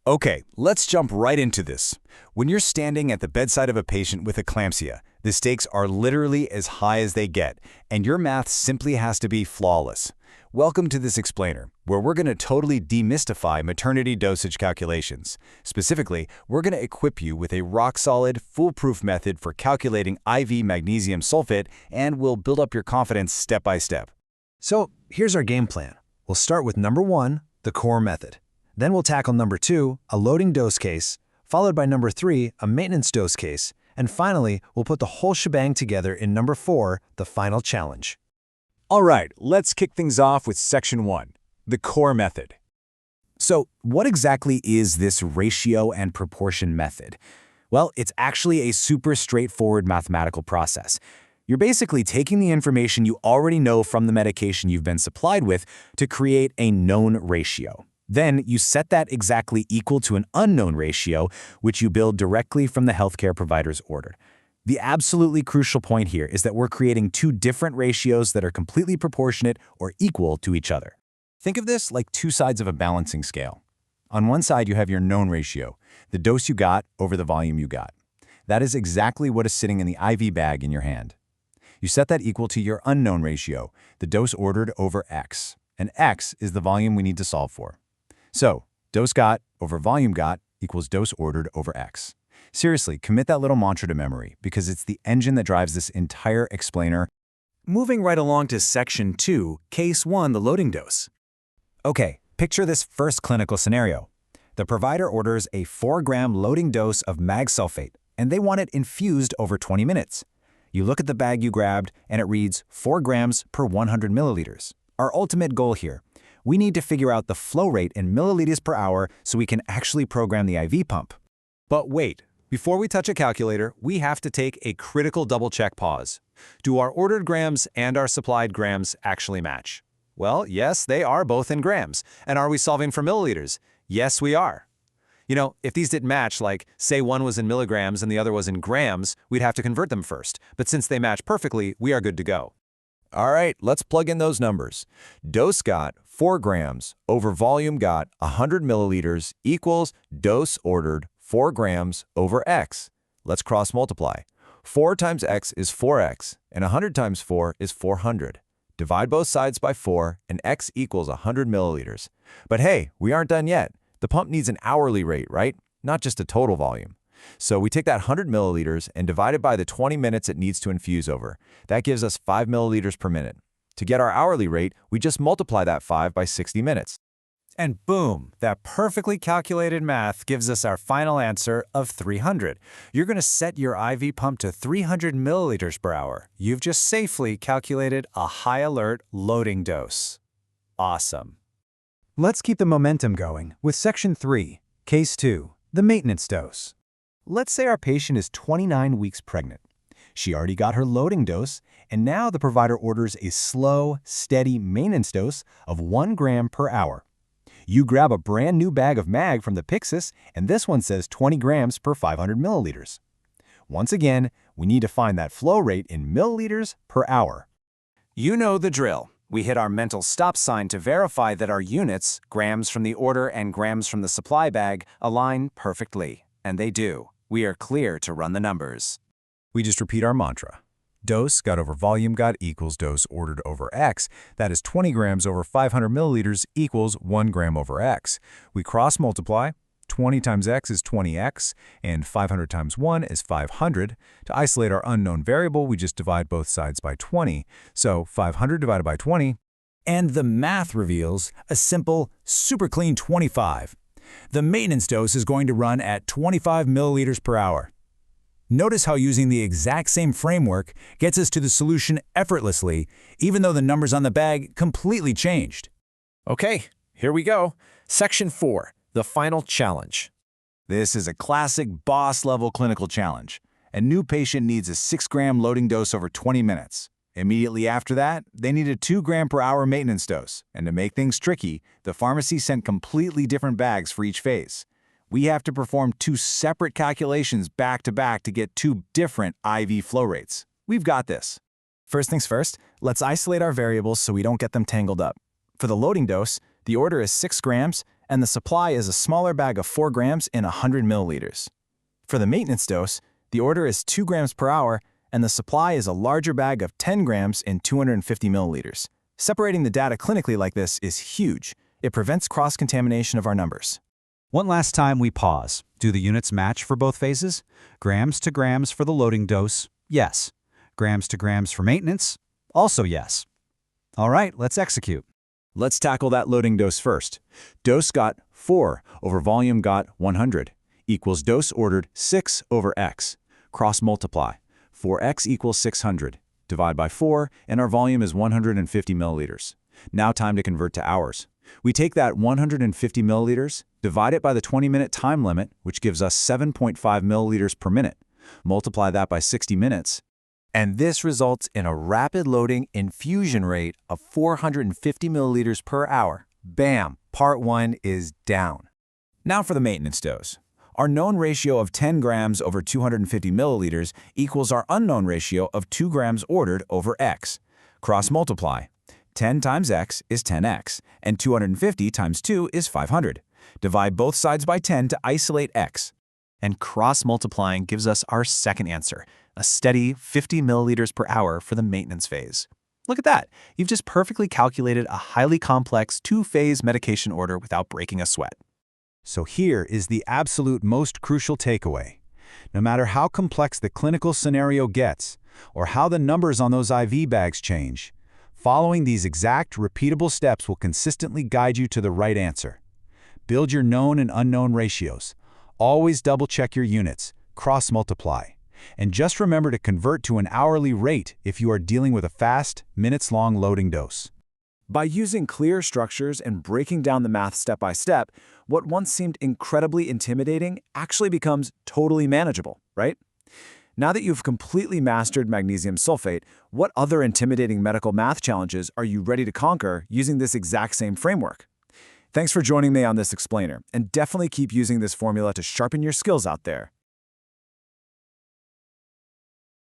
Okay, let's jump right into this. When you're standing at the bedside of a patient with eclampsia, the stakes are literally as high as they get, and your math simply has to be flawless. Welcome to this explainer, where we're going to totally demystify maternity dosage calculations. Specifically, we're going to equip you with a rock-solid, foolproof method for calculating IV magnesium sulfate, and we'll build up your confidence step by step. So here's our game plan. We'll start with number 1, the core method. Then we'll tackle number 2, a loading dose case, followed by number 3, a maintenance dose case, and finally, we'll put the whole shebang together in number 4, the final challenge. All right, let's kick things off with section 1, the core method. So what exactly is this ratio and proportion method? Well, it's actually a super straightforward mathematical process. You're basically taking the information you already know from the medication you've been supplied with to create a known ratio. Then you set that exactly equal to an unknown ratio, which you build directly from the healthcare provider's order. The absolutely crucial point here is that we're creating two different ratios that are completely proportionate or equal to each other. Think of this like two sides of a balancing scale. On one side, you have your known ratio, the dose you got over the volume you got. That is exactly what is sitting in the IV bag in your hand. You set that equal to your unknown ratio, the dose ordered over X, and X is the volume we need to solve for. So, dose got over volume got equals dose ordered over X. Seriously, commit that little mantra to memory because it's the engine that drives this entire explainer. Moving right along to section 2, case 1, the loading dose. Okay, picture this first clinical scenario. The provider orders a 4-gram loading dose of mag sulfate, and they want it infused over 20 minutes. You look at the bag you grabbed, and it reads 4 grams per 100 milliliters. Our ultimate goal here. We need to figure out the flow rate in milliliters per hour so we can actually program the IV pump. But wait, before we touch a calculator, we have to take a critical double-check pause. Do our ordered grams and our supplied grams actually match? Well, yes, they are both in grams. And are we solving for milliliters? Yes, we are. You know, if these didn't match, like, say one was in milligrams and the other was in grams, we'd have to convert them first. But since they match perfectly, we are good to go. All right, let's plug in those numbers. Dose got 4 grams over volume got 100 milliliters equals dose ordered 4 grams over X. Let's cross multiply. 4 times X is 4X, and 100 times 4 is 400. Divide both sides by 4, and X equals 100 milliliters. But hey, we aren't done yet. The pump needs an hourly rate, right? Not just a total volume. So we take that 100 milliliters and divide it by the 20 minutes it needs to infuse over. That gives us 5 milliliters per minute. To get our hourly rate, we just multiply that 5 by 60 minutes. And boom, that perfectly calculated math gives us our final answer of 300. You're going to set your IV pump to 300 milliliters per hour. You've just safely calculated a high-alert loading dose. Awesome. Let's keep the momentum going with section 3, case 2, the maintenance dose. Let's say our patient is 29 weeks pregnant. She already got her loading dose, and now the provider orders a slow, steady maintenance dose of 1 gram per hour. You grab a brand new bag of mag from the Pyxis, and this one says 20 grams per 500 milliliters. Once again, we need to find that flow rate in milliliters per hour. You know the drill. We hit our mental stop sign to verify that our units, grams from the order and grams from the supply bag, align perfectly. And they do. We are clear to run the numbers. We just repeat our mantra. Dose got over volume got equals dose ordered over X. That is 20 grams over 500 milliliters equals 1 gram over X. We cross multiply. 20 times X is 20X, and 500 times 1 is 500. To isolate our unknown variable, we just divide both sides by 20. So 500 divided by 20, and the math reveals a simple, super clean 25. The maintenance dose is going to run at 25 milliliters per hour. Notice how using the exact same framework gets us to the solution effortlessly, even though the numbers on the bag completely changed. Okay, here we go. Section 4, the final challenge. This is a classic boss-level clinical challenge. A new patient needs a 6-gram loading dose over 20 minutes. Immediately after that, they need a 2-gram per hour maintenance dose. And to make things tricky, the pharmacy sent completely different bags for each phase. We have to perform 2 separate calculations back-to-back to get 2 different IV flow rates. We've got this. First things first, let's isolate our variables so we don't get them tangled up. For the loading dose, the order is 6 grams, and the supply is a smaller bag of 4 grams in 100 milliliters. For the maintenance dose, the order is 2 grams per hour, and the supply is a larger bag of 10 grams in 250 milliliters. Separating the data clinically like this is huge. It prevents cross-contamination of our numbers. One last time we pause. Do the units match for both phases? Grams to grams for the loading dose? Yes. Grams to grams for maintenance? Also yes. All right, let's execute. Let's tackle that loading dose first. Dose got 4 over volume got 100 equals dose ordered 6 over x. Cross multiply. 4x equals 600. Divide by 4, and our volume is 150 milliliters. Now time to convert to hours. We take that 150 milliliters, divide it by the 20-minute time limit, which gives us 7.5 milliliters per minute. Multiply that by 60 minutes, and this results in a rapid loading infusion rate of 450 milliliters per hour. Bam! Part 1 is down. Now for the maintenance dose. Our known ratio of 10 grams over 250 milliliters equals our unknown ratio of 2 grams ordered over x. Cross-multiply. 10 times x is 10x, and 250 times 2 is 500. Divide both sides by 10 to isolate x. And cross-multiplying gives us our second answer, a steady 50 milliliters per hour for the maintenance phase. Look at that. You've just perfectly calculated a highly complex 2-phase medication order without breaking a sweat. So here is the absolute most crucial takeaway. No matter how complex the clinical scenario gets, or how the numbers on those IV bags change, following these exact, repeatable steps will consistently guide you to the right answer. Build your known and unknown ratios. Always double-check your units, cross-multiply. And just remember to convert to an hourly rate if you are dealing with a fast, minutes-long loading dose. By using clear structures and breaking down the math step by step, what once seemed incredibly intimidating actually becomes totally manageable, right? Now that you've completely mastered magnesium sulfate, what other intimidating medical math challenges are you ready to conquer using this exact same framework? Thanks for joining me on this explainer, and definitely keep using this formula to sharpen your skills out there.